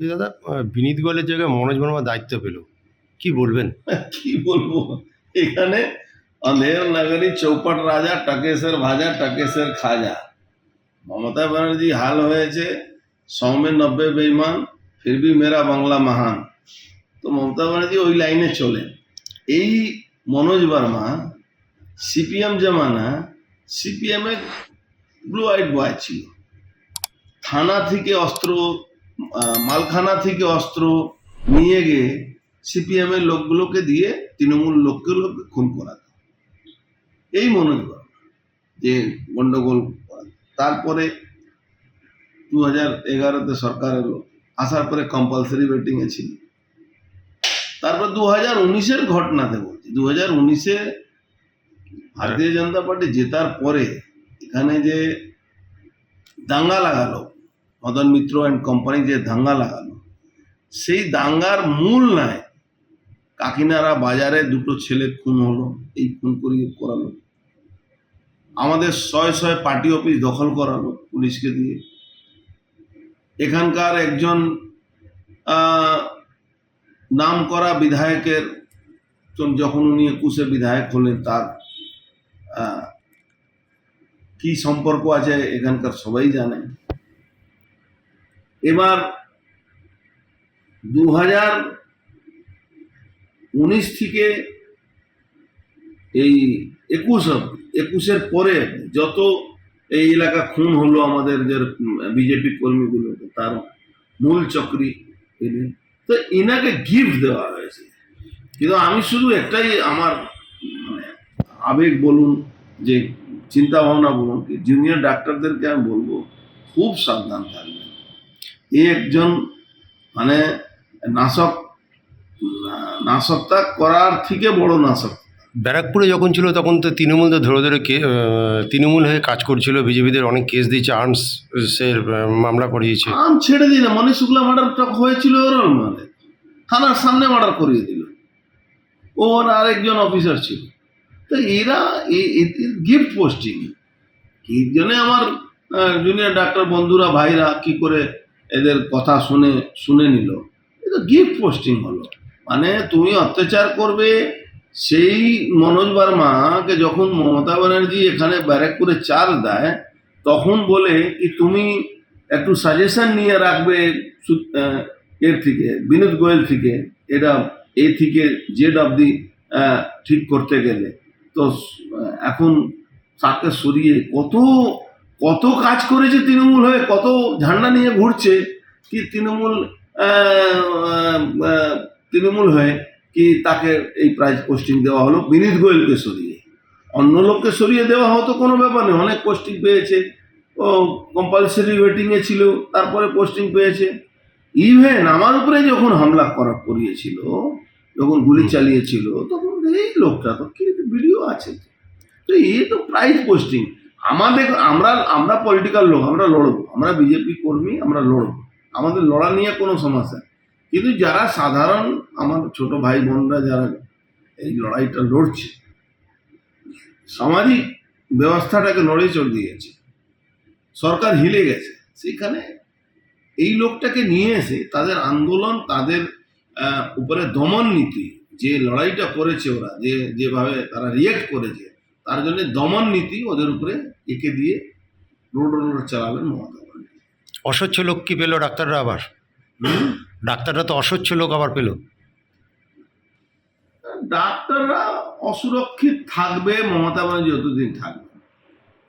এই দাদা, বিনীত গোয়েলের জায়গায় মনোজ বর্মা দায়িত্ব পেল, কি বলবেন? কি বলবো, এখানে अंधेर नगरी चौपट राजा टकेसर भाजा टकेसर खाजा। ममता बनर्जी हाल হয়েছে 100 में 90 बेईमान फिर भी मेरा बांग्ला महान। তো মমতা ব্যানার্জি ওই লাইনে চলেন। এই মনোজ বর্মা সিপিএম জমানা সিপিএম এর ব্লু হোয়াইট বয় ছিল। থানা থেকে অস্ত্র, মালখানা থেকে অস্ত্র নিয়ে গিয়ে সিপিএম এর লোকগুলোকে দিয়ে তৃণমূল লোকগুলোকে খুন করাত। এই মনোজ বর্মা যে গন্ডগোল করা। তারপরে 2011-তে সরকার এলো, আসার পরে কম্পালসারি ভোটিং এ ছিল। তারপর 2019-এর ঘটনাতে বলছি, 2019-এ ভারতীয় জনতা পার্টি জেতার পরে এখানে যে দাঙ্গা লাগালো, মদন মিত্র অ্যান্ড কোম্পানি যে দাঙ্গা লাগালো, সেই দাঙ্গার মূল নাই কাকিনাড়া বাজারে দুটো ছেলে খুন হলো। এই খুন করালো, আমাদের 100 পার্টি অফিস দখল করালো পুলিশকে দিয়ে। এখানকার একজন নাম করা বিধায়কের যখন উনি 21-এ বিধায়ক হলেন, তার কি সম্পর্ক আছে এখানকার সবাই জানে। এবার 2019 থেকে এই 21-এর পরে যত এই এলাকা খুন হলো আমাদের যে বিজেপি কর্মীগুলো, তার মূল চক্রী ইনি। তো ইনাকে গিফট দেওয়া হয়েছে। কিন্তু আমি শুধু একটাই আমার আবেগ বলুন, যে চিন্তা ভাবনা বলুন, কি জুনিয়র ডাক্তারদেরকে আমি বলবো খুব সাবধান থাকবেন। এই একজন মানে নাশকতা করার থেকে বড় নাশক। ব্যারাকপুরে যখন ছিল তখন তো তৃণমূলদের ধরে ধরে তৃণমূল হয়ে কাজ করছিল, বিজেপিদের অনেক কেস দিয়েছে, আর্মসের মামলা করিয়েছে। আর্ম ছেড়ে দিলে মনীষ শুক্লা মার্ডার হয়েছিল, ওর মানে থানার সামনে মার্ডার করিয়ে দিল, ওর আরেকজন অফিসার ছিল। তো এরা গিফট পোস্টিং, কি জন্য আমার জুনিয়র ডাক্তার বন্ধুরা ভাইরা কি করে এদের কথা শুনে নিল, এটা গিফট পোস্টিং হলো। মানে তুমি অত্যাচার করবে, সেই মনোজ বর্মাকে যখন মমতা ব্যানার্জি এখানে ব্যারাকপুরে চার্জ দেয়, তখন বলে কি তুমি একটু সাজেশন নিয়ে রাখবে এর থেকে, বিনীত গোয়েল থেকে, এটা এ থেকে জেড অব্দি ঠিক করতে গেলে। তো এখন তাকে সরিয়ে কত কাজ করেছে তৃণমূল হয়ে, কত ঝান্ডা নিয়ে ঘুরছে, কি তৃণমূল হয়ে কি তাকে এই প্রাইজ পোস্টিং দেওয়া হলো বিনীত গোয়েলকে সরিয়ে। অন্য লোককে সরিয়ে দেওয়া হতো কোনো ব্যাপার নেই, অনেক পোস্টিং পেয়েছে, ও কম্পালসারি ওয়েটিংয়ে ছিল, তারপরে পোস্টিং পেয়েছে। ইভেন আমার উপরে যখন হামলা করিয়েছিল, যখন গুলি চালিয়েছিল, তখন এই লোকটা তো কি ভিডিও আছে, তো এই তো প্রাইজ পোস্টিং। আমরা পলিটিক্যাল লোক, আমরা লড়বো, আমরা বিজেপি কর্মী, আমরা লড়বো, আমাদের লড়া নিয়ে কোনো সমস্যা। কিন্তু যারা সাধারণ আমার ছোট ভাই বোনরা যারা এই লড়াইটা লড়ছে, সামাজিক ব্যবস্থাটাকে নড়ে চড় দিয়েছে, সরকার হিলে গেছে, সেখানে এই লোকটাকে নিয়ে এসে তাদের আন্দোলন, তাদের উপরে দমন নীতি, যে লড়াইটা করেছে ওরা, যেভাবে তারা রিয়েক্ট করেছে, তার জন্য দমন নীতি ওদের উপরে একে দিয়ে রোড চালাবেন মমতা ব্যানার্জি। অস্বচ্ছ লোক কি পেল ডাক্তাররা আবার? ডাক্তাররা তো অস্বচ্ছ লোক আবার পেল। ডাক্তাররা অসুরক্ষিত থাকবে মমতা ব্যানার্জি যতদিন থাকবে,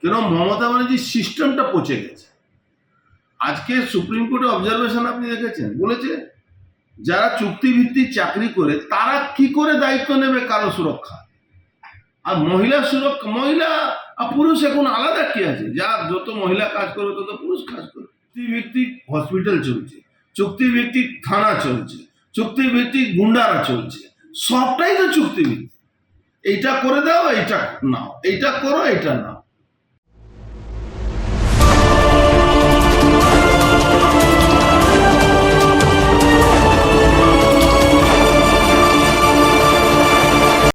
কেন মমতা ব্যানার্জির সিস্টেমটা পচে গেছে। আজকে সুপ্রিম কোর্টে অবজারভেশন আপনি দেখেছেন, বলেছে যারা চুক্তিভিত্তিক চাকরি করে তারা কি করে দায়িত্ব নেবে কারো সুরক্ষা। আর মহিলা সুরক্ষা, মহিলা আর পুরুষ এখন আলাদা কি আছে, যার যত মহিলা কাজ করবে তত পুরুষ কাজ করবে। চুক্তিভিত্তিক হসপিটাল চলছে, চুক্তিভিত্তিক থানা চলছে, চুক্তিভিত্তিক গুন্ডারা চলছে, সবটাই তো চুক্তিভিত্তিক। এইটা করে দাও, এইটা নাও, এইটা করো, এইটা নাও।